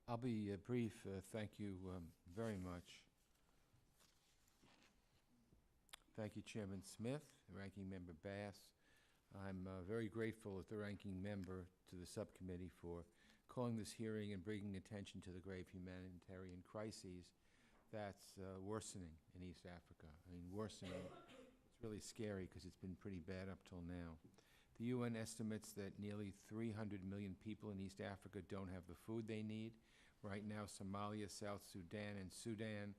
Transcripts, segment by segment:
I'll be brief. Thank you very much. Thank you, Chairman Smith, Ranking Member Bass. I'm very grateful as the ranking member to the subcommittee for calling this hearing and bringing attention to the grave humanitarian crises that's worsening in East Africa. I mean, worsening, it's really scary because it's been pretty bad up till now. The UN estimates that nearly 300 million people in East Africa don't have the food they need. Right now, Somalia, South Sudan, and Sudan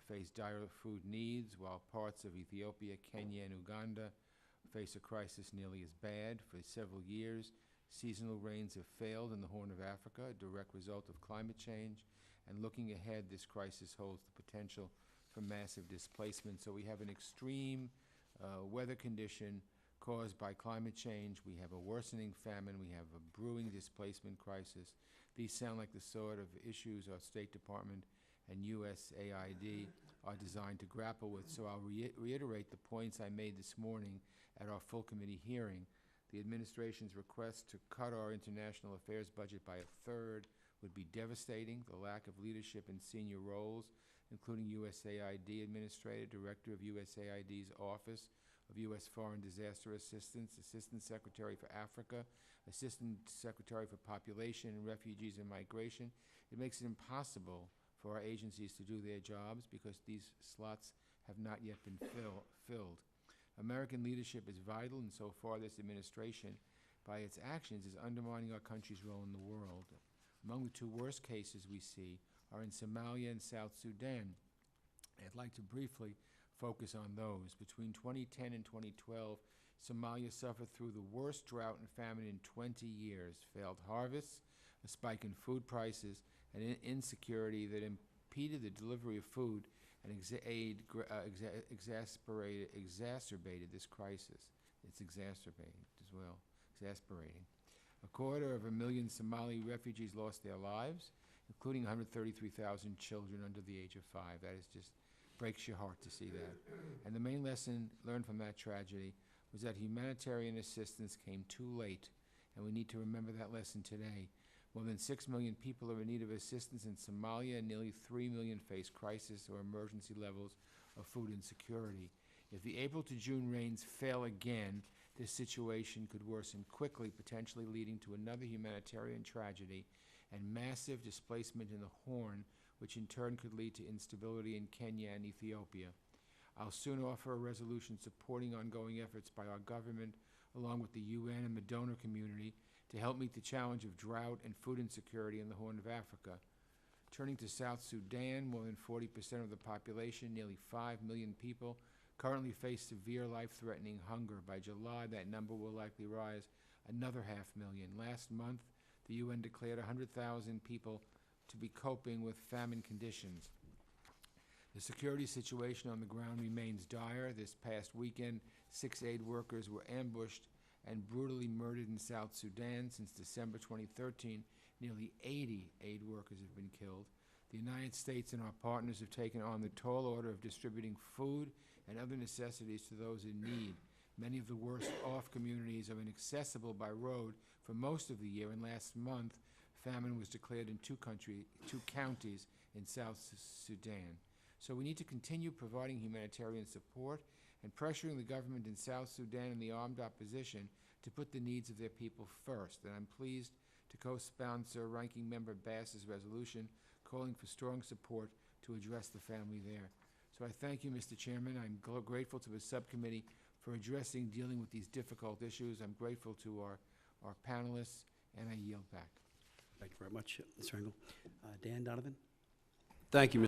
face dire food needs, while parts of Ethiopia, Kenya, and Uganda face a crisis nearly as bad. For several years, seasonal rains have failed in the Horn of Africa, a direct result of climate change. And looking ahead, this crisis holds the potential for massive displacement. So we have an extreme weather condition caused by climate change. We have a worsening famine. We have a brewing displacement crisis. These sound like the sort of issues our State Department and USAID are designed to grapple with. So I'll reiterate the points I made this morning at our full committee hearing. The administration's request to cut our international affairs budget by a third would be devastating. The lack of leadership in senior roles, including USAID Administrator, Director of USAID's Office of U.S. Foreign Disaster Assistance, Assistant Secretary for Africa, Assistant Secretary for Population and Refugees and Migration. It makes it impossible for our agencies to do their jobs because these slots have not yet been filled. American leadership is vital, and so far this administration, by its actions, is undermining our country's role in the world. Among the two worst cases we see are in Somalia and South Sudan. I'd like to briefly focus on those. Between 2010 and 2012, Somalia suffered through the worst drought and famine in 20 years, failed harvests, a spike in food prices, and insecurity that impeded the delivery of food and exacerbated this crisis. It's exacerbating as well, exasperating. 250,000 Somali refugees lost their lives, including 133,000 children under the age of 5. That is just breaks your heart to see that. And the main lesson learned from that tragedy was that humanitarian assistance came too late, and we need to remember that lesson today. More than 6 million people are in need of assistance in Somalia, and nearly 3 million face crisis or emergency levels of food insecurity. If the April to June rains fail again, this situation could worsen quickly, potentially leading to another humanitarian tragedy and massive displacement in the Horn, which in turn could lead to instability in Kenya and Ethiopia. I'll soon offer a resolution supporting ongoing efforts by our government, along with the UN and the donor community, to help meet the challenge of drought and food insecurity in the Horn of Africa. Turning to South Sudan, more than 40% of the population, nearly 5 million people, currently face severe life-threatening hunger. By July, that number will likely rise another 500,000. Last month, the UN declared 100,000 people to be coping with famine conditions. The security situation on the ground remains dire. This past weekend, 6 aid workers were ambushed and brutally murdered in South Sudan. Since December 2013, nearly 80 aid workers have been killed. The United States and our partners have taken on the tall order of distributing food and other necessities to those in need. Many of the worst off communities are inaccessible by road for most of the year, and last month, famine was declared in two counties in South Sudan. So we need to continue providing humanitarian support and pressuring the government in South Sudan and the armed opposition to put the needs of their people first. And I'm pleased to co-sponsor Ranking Member Bass's resolution calling for strong support to address the family there. So I thank you, Mr. Chairman. I'm grateful to the subcommittee for dealing with these difficult issues. I'm grateful to our panelists, and I yield back. Thank you very much, Mr. Engel. Dan Donovan. Thank you, Mr.